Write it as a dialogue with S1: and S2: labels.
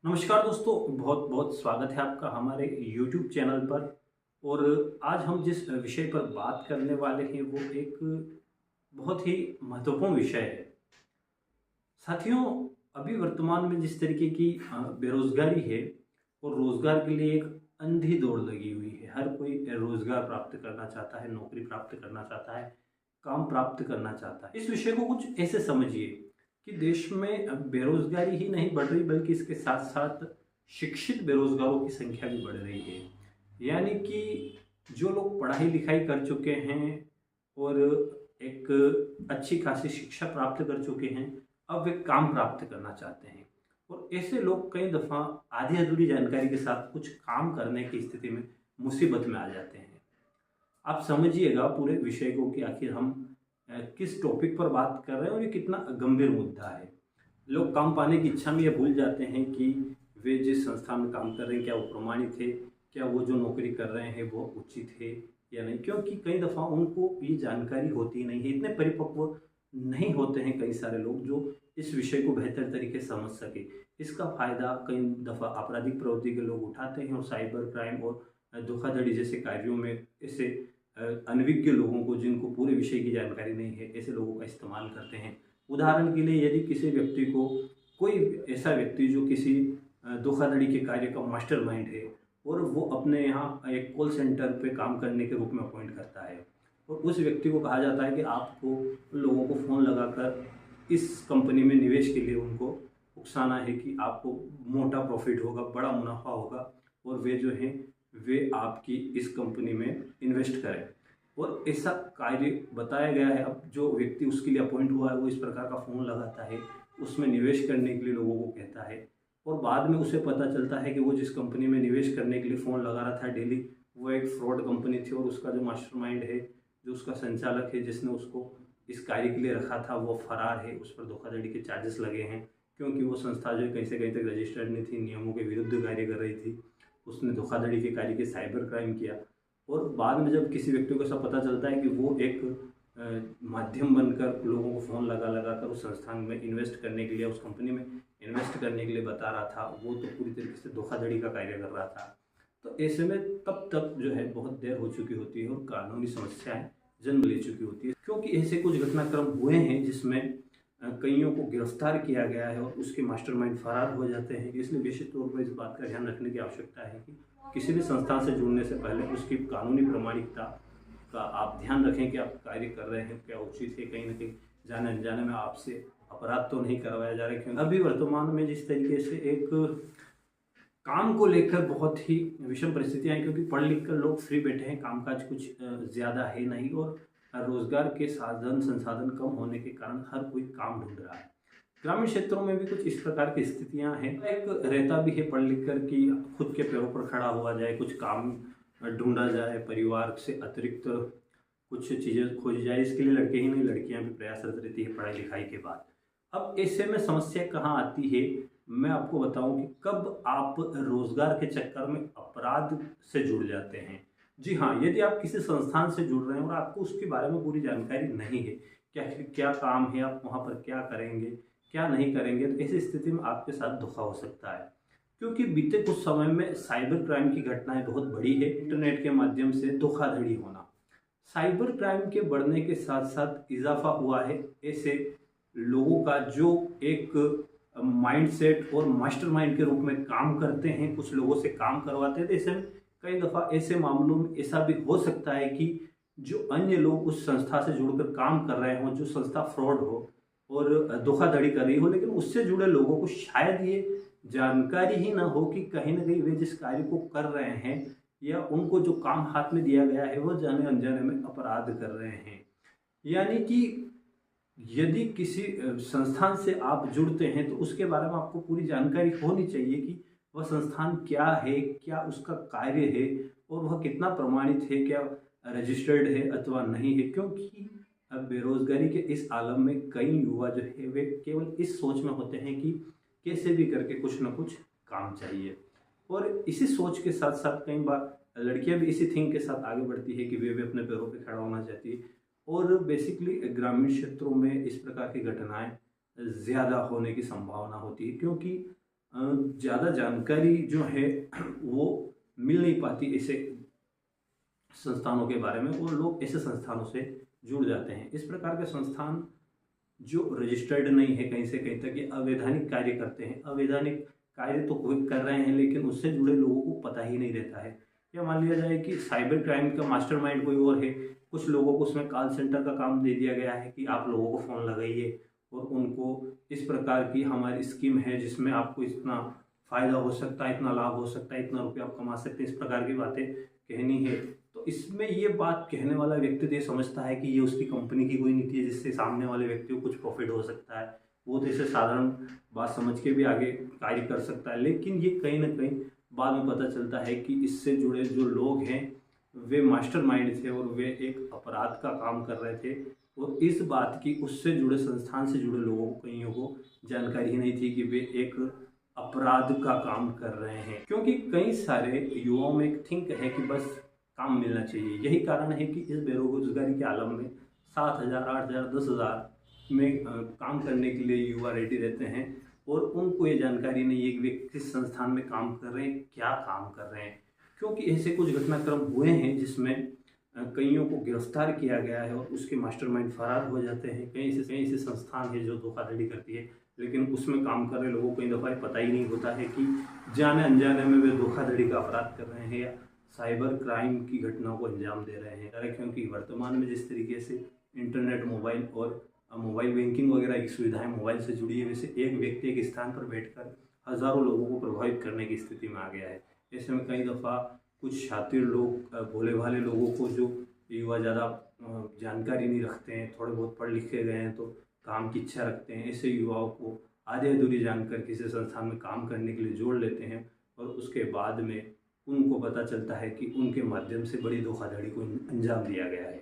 S1: नमस्कार दोस्तों, बहुत बहुत स्वागत है आपका हमारे YouTube चैनल पर। और आज हम जिस विषय पर बात करने वाले हैं वो एक बहुत ही महत्वपूर्ण विषय है। साथियों, अभी वर्तमान में जिस तरीके की बेरोजगारी है और रोजगार के लिए एक अंधी दौड़ लगी हुई है। हर कोई रोजगार प्राप्त करना चाहता है, नौकरी प्राप्त करना चाहता है, काम प्राप्त करना चाहता है। इस विषय को कुछ ऐसे समझिए कि देश में अब बेरोजगारी ही नहीं बढ़ रही बल्कि इसके साथ साथ शिक्षित बेरोजगारों की संख्या भी बढ़ रही है। यानी कि जो लोग पढ़ाई लिखाई कर चुके हैं और एक अच्छी खासी शिक्षा प्राप्त कर चुके हैं, अब वे काम प्राप्त करना चाहते हैं। और ऐसे लोग कई दफ़ा आधी अधूरी जानकारी के साथ कुछ काम करने की स्थिति में मुसीबत में आ जाते हैं। आप समझिएगा पूरे विषय को कि आखिर हम किस टॉपिक पर बात कर रहे हैं और ये कितना गंभीर मुद्दा है। लोग काम पाने की इच्छा में ये भूल जाते हैं कि वे जिस संस्था में काम कर रहे हैं क्या वो प्रमाणित है, क्या वो जो नौकरी कर रहे हैं वो उचित है या नहीं। क्योंकि कई दफ़ा उनको ये जानकारी होती नहीं है, इतने परिपक्व नहीं होते हैं कई सारे लोग जो इस विषय को बेहतर तरीके से समझ सके। इसका फ़ायदा कई दफ़ा आपराधिक प्रवृत्ति के लोग उठाते हैं और साइबर क्राइम और धोखाधड़ी जैसे कार्यों में ऐसे अनभिज्ञ लोगों को, जिनको पूरे विषय की जानकारी नहीं है, ऐसे लोगों का इस्तेमाल करते हैं। उदाहरण के लिए, यदि किसी व्यक्ति को कोई ऐसा व्यक्ति जो किसी धोखाधड़ी के कार्य का मास्टरमाइंड है और वो अपने यहाँ एक कॉल सेंटर पे काम करने के रूप में अपॉइंट करता है और उस व्यक्ति को कहा जाता है कि आपको उन लोगों को फ़ोन लगाकर इस कंपनी में निवेश के लिए उनको उकसाना है कि आपको मोटा प्रॉफिट होगा, बड़ा मुनाफा होगा और वे जो हैं वे आपकी इस कंपनी में इन्वेस्ट करें। और ऐसा कार्य बताया गया है। अब जो व्यक्ति उसके लिए अपॉइंट हुआ है वो इस प्रकार का फ़ोन लगाता है, उसमें निवेश करने के लिए लोगों को कहता है और बाद में उसे पता चलता है कि वो जिस कंपनी में निवेश करने के लिए फ़ोन लगा रहा था डेली, वो एक फ्रॉड कंपनी थी और उसका जो मास्टरमाइंड है, जो उसका संचालक है, जिसने उसको इस कार्य के लिए रखा था, वो फरार है। उस पर धोखाधड़ी के चार्जेस लगे हैं क्योंकि वो संस्था जो कहीं से कहीं तक रजिस्टर्ड नहीं थी, नियमों के विरुद्ध कार्य कर रही थी। उसने धोखाधड़ी के कार्य के साइबर क्राइम किया और बाद में जब किसी व्यक्ति को ऐसा पता चलता है कि वो एक माध्यम बनकर लोगों को फ़ोन लगा लगा कर उस संस्थान में इन्वेस्ट करने के लिए, उस कंपनी में इन्वेस्ट करने के लिए बता रहा था, वो तो पूरी तरीके से धोखाधड़ी का कार्य कर रहा था। तो ऐसे में तब तक जो है बहुत देर हो चुकी होती है और कानूनी समस्याएं जन्म ले चुकी होती है, क्योंकि ऐसे कुछ घटनाक्रम हुए हैं जिसमें कईयों को गिरफ्तार किया गया है और उसके मास्टरमाइंड फरार हो जाते हैं। इसलिए विशेष तौर पर इस बात का ध्यान रखने की आवश्यकता है कि किसी भी संस्था से जुड़ने से पहले उसकी कानूनी प्रामाणिकता का आप ध्यान रखें कि आप कार्य कर रहे हैं क्या उचित है। कहीं ना कहीं जाने अनजाने में आपसे अपराध तो नहीं करवाया जा रहा है। क्योंकि अभी वर्तमान में जिस तरीके से एक काम को लेकर बहुत ही विषम परिस्थितियाँ हैं, क्योंकि पढ़ लिख कर लोग फ्री बैठे हैं, कामकाज कुछ ज़्यादा है नहीं और रोजगार के साधन संसाधन कम होने के कारण हर कोई काम ढूंढ रहा है। ग्रामीण क्षेत्रों में भी कुछ इस प्रकार की स्थितियां हैं। एक रहता भी है पढ़ लिख कर कि खुद के पैरों पर खड़ा हुआ जाए, कुछ काम ढूंढा जाए, परिवार से अतिरिक्त कुछ चीज़ें खोजी जाए। इसके लिए लड़के ही नहीं, लड़कियां भी प्रयासरत रहती है पढ़ाई लिखाई के बाद। अब ऐसे में समस्या कहाँ आती है, मैं आपको बताऊं कि कब आप रोजगार के चक्कर में अपराध से जुड़ जाते हैं। जी हाँ, यदि आप किसी संस्थान से जुड़ रहे हैं और आपको उसके बारे में पूरी जानकारी नहीं है, क्या क्या काम है, आप वहाँ पर क्या करेंगे, क्या नहीं करेंगे, तो ऐसी स्थिति में आपके साथ धोखा हो सकता है। क्योंकि बीते कुछ समय में साइबर क्राइम की घटनाएं बहुत बढ़ी है। इंटरनेट के माध्यम से धोखाधड़ी होना, साइबर क्राइम के बढ़ने के साथ साथ इजाफा हुआ है ऐसे लोगों का जो एक माइंडसेट और मास्टरमाइंड के रूप में काम करते हैं, कुछ लोगों से काम करवाते हैं। तो ऐसे में कई दफ़ा ऐसे मामलों में ऐसा भी हो सकता है कि जो अन्य लोग उस संस्था से जुड़कर काम कर रहे हों, जो संस्था फ्रॉड हो और धोखाधड़ी कर रही हो, लेकिन उससे जुड़े लोगों को शायद ये जानकारी ही ना हो कि कहीं ना कहीं वे जिस कार्य को कर रहे हैं या उनको जो काम हाथ में दिया गया है वो जाने अनजाने में अपराध कर रहे हैं। यानी कि यदि किसी संस्थान से आप जुड़ते हैं तो उसके बारे में आपको पूरी जानकारी होनी चाहिए कि वह संस्थान क्या है, क्या उसका कार्य है और वह कितना प्रमाणित है, क्या रजिस्टर्ड है अथवा नहीं है। क्योंकि अब बेरोजगारी के इस आलम में कई युवा जो है वे केवल इस सोच में होते हैं कि कैसे भी करके कुछ ना कुछ काम चाहिए, और इसी सोच के साथ साथ कई बार लड़कियां भी इसी थिंक के साथ आगे बढ़ती है कि वे भी अपने पैरों पे खड़ा होना चाहती है। और बेसिकली ग्रामीण क्षेत्रों में इस प्रकार की घटनाएं ज़्यादा होने की संभावना होती है, क्योंकि ज़्यादा जानकारी जो है वो मिल नहीं पाती ऐसे संस्थानों के बारे में, और लोग ऐसे संस्थानों से जुड़ जाते हैं। इस प्रकार के संस्थान जो रजिस्टर्ड नहीं है कहीं से कहीं तक, ये अवैधानिक कार्य करते हैं। अवैधानिक कार्य तो कोई कर रहे हैं लेकिन उससे जुड़े लोगों को पता ही नहीं रहता है। या मान लिया जाए कि साइबर क्राइम का मास्टरमाइंड कोई और है, कुछ लोगों को उसमें कॉल सेंटर का काम दे दिया गया है कि आप लोगों को फ़ोन लगाइए और उनको इस प्रकार की हमारी स्कीम है जिसमें आपको इतना फ़ायदा हो सकता है, इतना लाभ हो सकता है, इतना रुपया आप कमा सकते हैं, इस प्रकार की बातें कहनी है। तो इसमें ये बात कहने वाला व्यक्ति तो ये समझता है कि ये उसकी कंपनी की कोई नीति है जिससे सामने वाले व्यक्ति को कुछ प्रॉफिट हो सकता है, वो तो इसे साधारण बात समझ के भी आगे कार्य कर सकता है। लेकिन ये कहीं ना कहीं बाद में पता चलता है कि इससे जुड़े जो लोग हैं वे मास्टरमाइंड थे और वे एक अपराध का काम कर रहे थे, और इस बात की उससे जुड़े संस्थान से जुड़े लोगों को कईयों को जानकारी ही नहीं थी कि वे एक अपराध का काम कर रहे हैं। क्योंकि कई सारे युवाओं में एक थिंक है कि बस काम मिलना चाहिए। यही कारण है कि इस बेरोजगारी के आलम में 7,000, 8,000, 10,000 में काम करने के लिए युवा रेडी रहते हैं, और उनको ये जानकारी नहीं है कि वे किस संस्थान में काम कर रहे हैं, क्या काम कर रहे हैं। क्योंकि ऐसे कुछ घटनाक्रम हुए हैं जिसमें कईयों को गिरफ्तार किया गया है और उसके मास्टरमाइंड फरार हो जाते हैं। कई ऐसे संस्थान है जो धोखाधड़ी करती है, लेकिन उसमें काम कर रहे लोगों को कई दफ़ा पता ही नहीं होता है कि जाने अनजाने में वे धोखाधड़ी का अपराध कर रहे हैं या साइबर क्राइम की घटनाओं को अंजाम दे रहे हैं। क्योंकि वर्तमान में जिस तरीके से इंटरनेट, मोबाइल और मोबाइल बैंकिंग वगैरह की सुविधाएं मोबाइल से जुड़ी है, वैसे एक व्यक्ति एक स्थान पर बैठकर हज़ारों लोगों को प्रभावित करने की स्थिति में आ गया है। ऐसे में कई दफ़ा कुछ शातिर लोग, भोले भाले लोगों को, जो युवा ज़्यादा जानकारी नहीं रखते हैं, थोड़े बहुत पढ़ लिखे गए हैं तो काम की इच्छा रखते हैं, ऐसे युवाओं को आधी अधूरी जानकर किसी संस्थान में काम करने के लिए जोड़ लेते हैं, और उसके बाद में उनको पता चलता है कि उनके माध्यम से बड़ी धोखाधड़ी को अंजाम दिया गया है।